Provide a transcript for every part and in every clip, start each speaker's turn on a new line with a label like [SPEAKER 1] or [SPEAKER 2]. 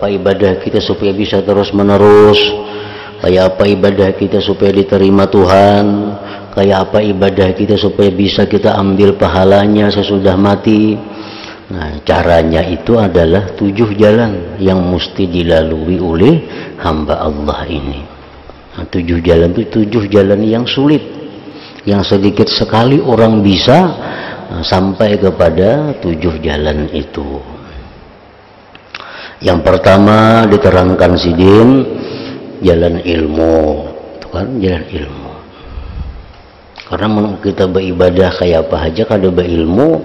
[SPEAKER 1] apa ibadah kita supaya bisa terus menerus, kayak apa ibadah kita supaya diterima Tuhan, kayak apa ibadah kita supaya bisa kita ambil pahalanya sesudah mati. Nah, caranya itu adalah 7 jalan yang mesti dilalui oleh hamba Allah ini. Nah, 7 jalan itu 7 jalan yang sulit, yang sedikit sekali orang bisa sampai kepada 7 jalan itu. Yang pertama diterangkan sidin, jalan ilmu, itu kan jalan ilmu. Karena kita beribadah kayak apa aja kada berilmu,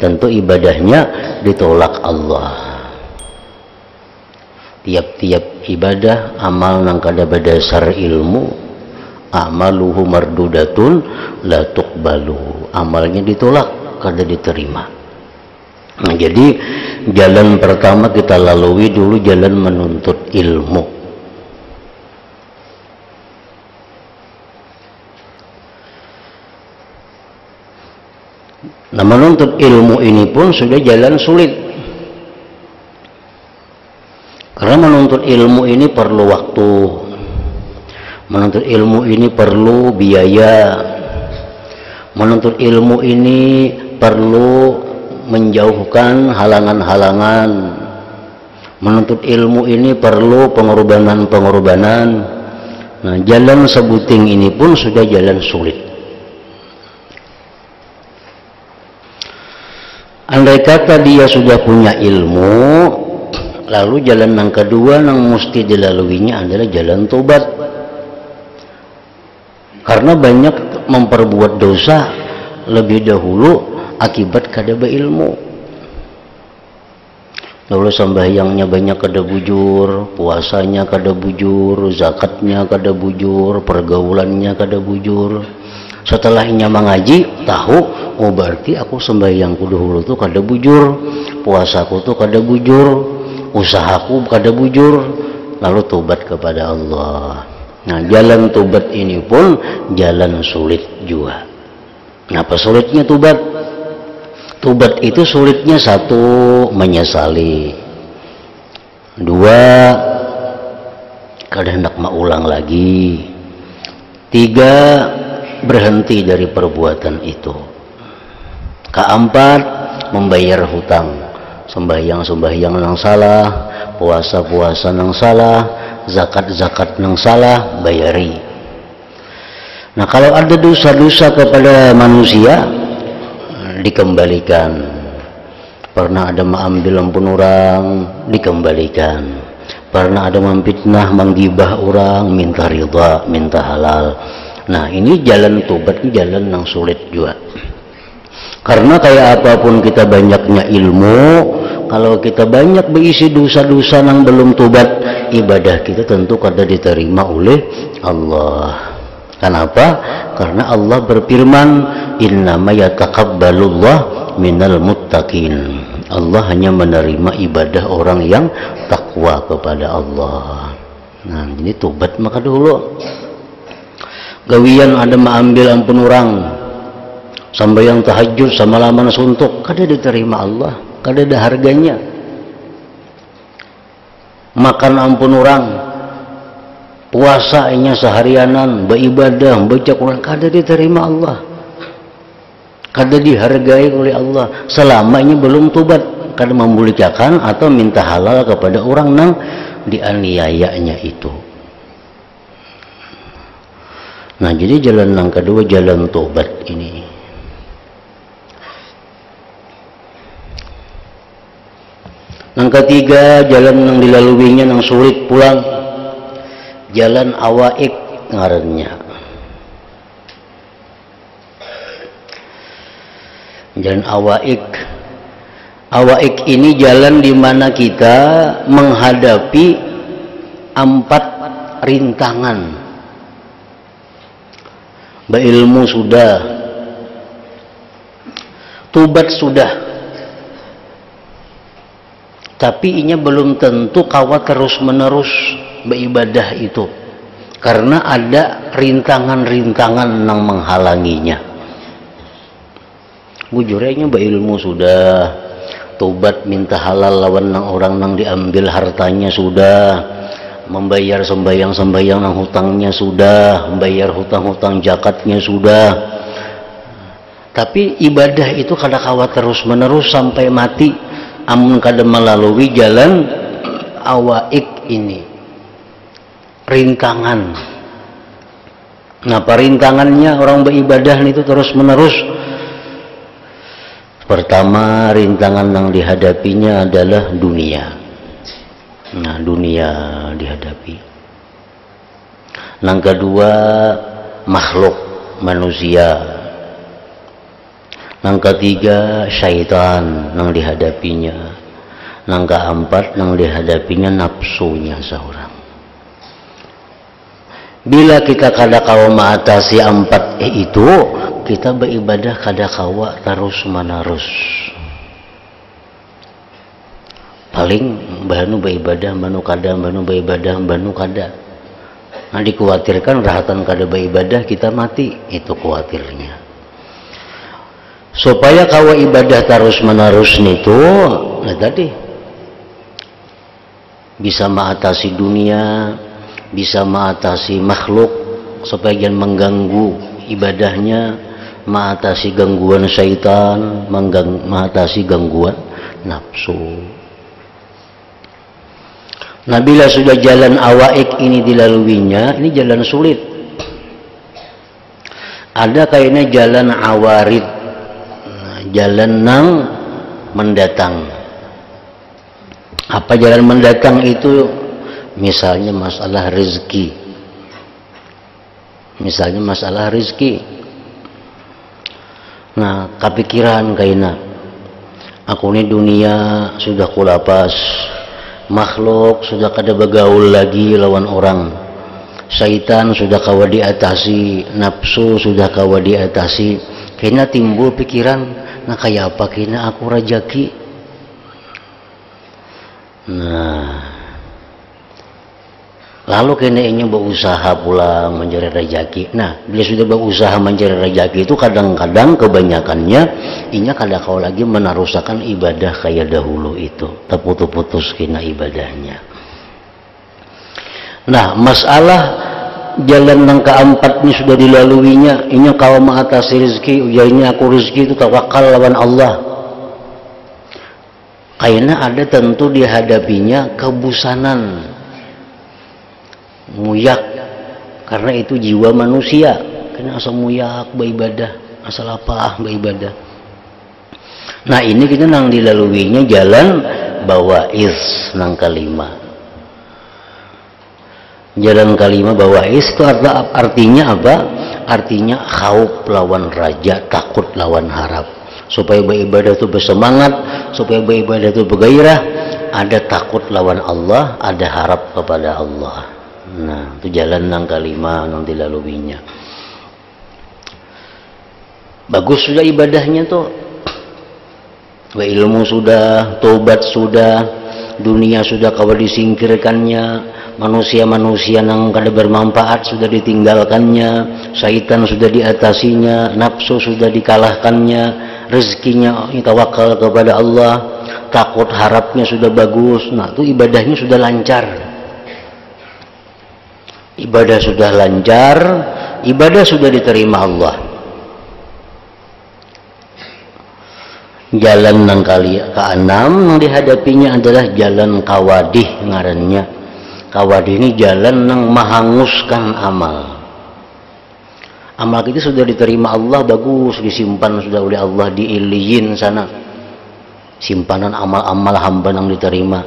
[SPEAKER 1] tentu ibadahnya ditolak Allah. Tiap-tiap ibadah amal nang kada berdasar ilmu, amaluhu mardudatun la tuqbalu, amalnya ditolak, kada diterima. Nah, jadi jalan pertama kita lalui dulu jalan menuntut ilmu. Nah, menuntut ilmu ini pun sudah jalan sulit, karena menuntut ilmu ini perlu waktu, menuntut ilmu ini perlu biaya, menuntut ilmu ini perlu menjauhkan halangan-halangan, menuntut ilmu ini perlu pengorbanan-pengorbanan. Nah, jalan sebuting ini pun sudah jalan sulit. Andai kata dia sudah punya ilmu, lalu jalan yang kedua yang mesti dilaluinya adalah jalan tobat. Karena banyak memperbuat dosa lebih dahulu akibat kada berilmu. Lalu sembahyangnya banyak kada bujur, puasanya kada bujur, zakatnya kada bujur, pergaulannya kada bujur. Setelahnya mengaji, tahu, oh berarti aku sembahyangku dahulu tuh kada bujur, puasaku tuh kada bujur, usahaku kada bujur, lalu tobat kepada Allah. Nah, jalan tobat ini pun jalan sulit juga. Kenapa sulitnya tobat? Tobat itu sulitnya satu, menyesali. Dua, kada hendak maulang lagi. Tiga, berhenti dari perbuatan itu. Keempat, membayar hutang. Sembahyang-sembahyang yang salah, puasa-puasa yang salah, zakat-zakat yang salah, bayari. Nah, kalau ada dosa-dosa kepada manusia, dikembalikan. Pernah ada mengambil ampun orang, dikembalikan. Pernah ada memfitnah, menggibah orang, minta ridha, minta halal. Nah, ini jalan tobat, ini jalan yang sulit juga. Karena kayak apapun kita banyaknya ilmu, kalau kita banyak berisi dosa-dosa yang belum tobat, ibadah kita tentu kada diterima oleh Allah. Kenapa? Karena Allah berfirman, innama yataqabbalullah minal muttaqin. Allah hanya menerima ibadah orang yang takwa kepada Allah. Nah, ini tobat maka dulu. Gawian ada mengambil ampun orang, sembahyang tahajud sama lama suntuk, kada diterima Allah, kada ada harganya. Makan ampun orang, puasanya seharianan, beribadah, baca Quran, kada diterima Allah, kada dihargai oleh Allah selama ini belum tobat, kada membolehkan atau minta halal kepada orang yang dianiayanya itu. Nah, jadi jalan yang kedua jalan tobat ini. Yang ketiga jalan yang dilaluinya yang sulit pulang, jalan awaik ngarannya. Jalan awaik. Awaik ini jalan di mana kita menghadapi 4 rintangan. Berilmu sudah, tobat sudah, tapi inya belum tentu kawat terus menerus beribadah itu, karena ada rintangan-rintangan yang menghalanginya. Bujurnya berilmu sudah, tobat minta halal lawan nang orang nang diambil hartanya sudah, membayar sembayang nang hutangnya sudah, membayar hutang-hutang zakatnya sudah. Tapi ibadah itu kada kawa terus menerus sampai mati, amun kada melalui jalan awaik ini, rintangan. Nah, perintangannya orang beribadah itu terus menerus. Pertama, rintangan yang dihadapinya adalah dunia. Nah, dunia dihadapi. Yang kedua, makhluk manusia. Yang ketiga, syaitan yang dihadapinya. Yang keempat, yang dihadapinya nafsunya seorang. Bila kita kada kawa mengatasi empat itu, kita beribadah kada kawa terus menerus. Paling banu beribadah, banu kada. Nah, dikhawatirkan rahatan kada beribadah kita mati, itu khawatirnya. Supaya kawa ibadah terus menerus itu, nah tadi bisa mengatasi dunia, bisa mengatasi makhluk supaya jangan mengganggu ibadahnya, mengatasi gangguan syaitan, mengatasi gangguan nafsu. Nah, bila sudah jalan awaik ini dilaluinya, ini jalan sulit. Ada kayaknya jalan awarid, jalan nang mendatang. Apa jalan mendatang itu? Misalnya masalah rezeki. Nah, kepikiran kayaknya aku ini dunia sudah kulapas, makhluk sudah kada bergaul lagi lawan orang, syaitan sudah kawa diatasi, nafsu sudah kawa diatasi. Kayaknya timbul pikiran, nah kayak apa kayaknya aku rajaki. Nah, lalu kayaknya berusaha pula mencari rezeki. Nah, bila sudah berusaha mencari rezeki itu kadang-kadang kebanyakannya inya kada kau lagi meneruskan ibadah kayak dahulu itu, terputus-putus kena ibadahnya. Nah, masalah jalan yang keempat ini sudah dilaluinya, inya kau mengatasi rezeki, ujainya aku rezeki itu tawakal lawan Allah. Kayaknya ada tentu dihadapinya kebusanan, muyak, karena itu jiwa manusia. Kena asal muyak beribadah, asal apa beribadah. Nah, ini kita nang dilaluinya jalan bawaiz nang kelima. Jalan kelima bawaiz itu artinya apa? Artinya khauf lawan raja, takut lawan harap. Supaya beribadah itu bersemangat, supaya beribadah itu bergairah, ada takut lawan Allah, ada harap kepada Allah. Nah, itu jalan yang kelima yang dilaluinya. Bagus sudah ibadahnya tuh, ilmu sudah, tobat sudah, dunia sudah kawa disingkirkannya, manusia-manusia yang kada bermanfaat sudah ditinggalkannya, syaitan sudah diatasinya, nafsu sudah dikalahkannya, rezekinya tawakal kepada Allah, takut harapnya sudah bagus. Nah, itu ibadahnya sudah lancar. Ibadah sudah lancar, ibadah sudah diterima Allah. Jalan yang keenam yang dihadapinya adalah jalan kawadih ngarannya. Kawadih ini jalan yang menghanguskan amal. Amal kita sudah diterima Allah, bagus, disimpan sudah oleh Allah di iliyin sana, simpanan amal-amal hamba yang diterima.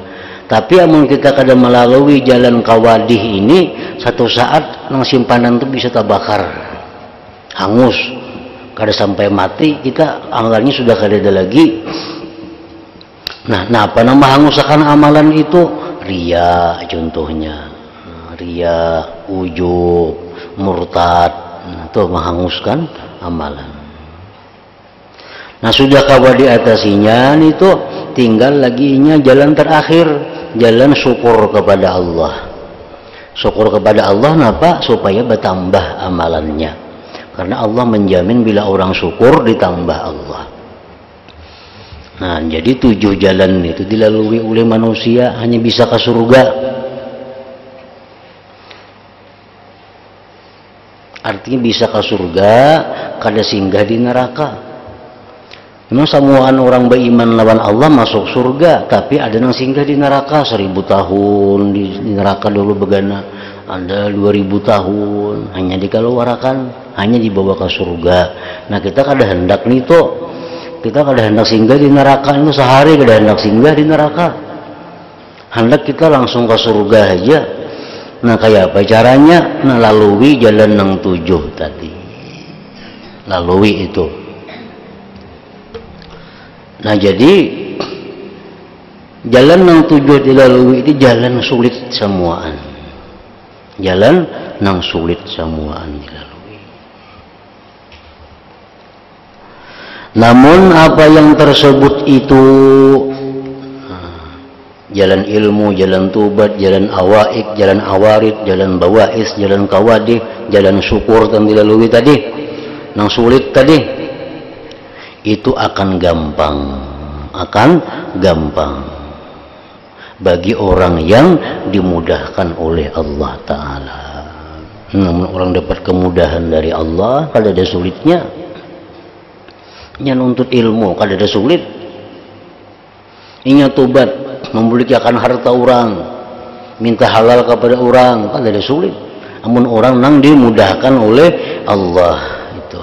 [SPEAKER 1] Tapi amun kita kada melalui jalan kawadih ini, satu saat nang simpanan itu bisa terbakar, hangus, kada sampai mati kita amalnya sudah kada ada lagi. Nah, apa nama hanguskan amalan itu? Ria contohnya, ria, ujub, murtad. Nah, itu menghanguskan amalan. Nah, sudah kawa diatasinya itu, tinggal lagi jalan terakhir, jalan syukur kepada Allah. Syukur kepada Allah kenapa? Supaya bertambah amalannya. Karena Allah menjamin bila orang syukur ditambah Allah. Nah, jadi 7 jalan itu dilalui oleh manusia hanya bisa ke surga. Artinya bisa ke surga, kada singgah di neraka. Memang semuaan orang beriman lawan Allah masuk surga, tapi ada yang singgah di neraka 1000 tahun di neraka dulu begana, ada 2000 tahun hanya dikeluarkan, hanya dibawa ke surga. Nah, kita kada hendak nih toh, kita kada hendak singgah di neraka itu sehari, kada hendak singgah di neraka, hendak kita langsung ke surga aja. Nah, kayak apa caranya? Nah, lalui jalan yang 7 tadi, lalui itu. Nah, jadi jalan yang 7 dilalui itu jalan sulit semuaan, jalan yang sulit semuaan dilalui. Namun apa yang tersebut itu jalan ilmu, jalan tubat, jalan awaik, jalan awarid, jalan bawais, jalan kawadih, jalan syukur yang dilalui tadi, yang sulit tadi, itu akan gampang bagi orang yang dimudahkan oleh Allah Ta'ala. Namun orang dapat kemudahan dari Allah, kalau ada sulitnya, yang nuntut ilmu, kalau ada sulit, ingat tubat, membulikan harta orang, minta halal kepada orang, kan ada sulit. Namun orang nang dimudahkan oleh Allah itu.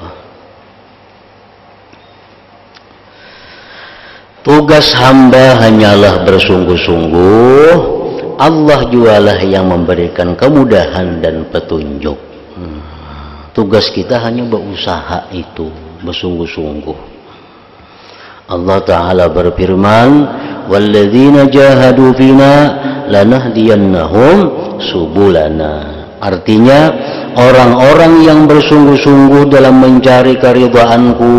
[SPEAKER 1] Tugas hamba hanyalah bersungguh-sungguh. Allah jualah yang memberikan kemudahan dan petunjuk. Tugas kita hanya berusaha itu, bersungguh-sungguh. Allah Ta'ala berfirman, walladzina jahadu fina lanahdiyannahum subulana. Artinya orang-orang yang bersungguh-sungguh dalam mencari keridhaanku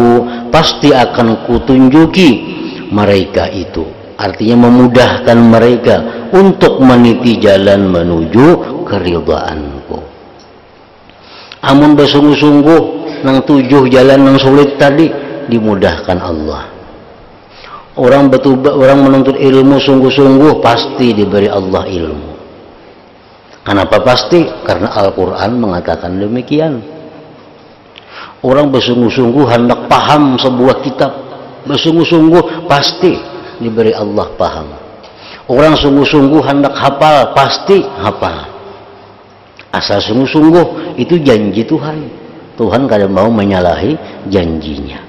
[SPEAKER 1] pasti akan kutunjuki mereka itu. Artinya memudahkan mereka untuk meniti jalan menuju keridhaanku. Amun bersungguh-sungguh nang 7 jalan yang sulit tadi dimudahkan Allah. Orang menuntut ilmu sungguh-sungguh pasti diberi Allah ilmu. Kenapa pasti? Karena Al-Quran mengatakan demikian. Orang bersungguh-sungguh hendak paham sebuah kitab, bersungguh-sungguh pasti diberi Allah paham. Orang sungguh-sungguh hendak hafal, pasti hafal. Asal sungguh-sungguh itu janji Tuhan. Tuhan kadang mau menyalahi janjinya.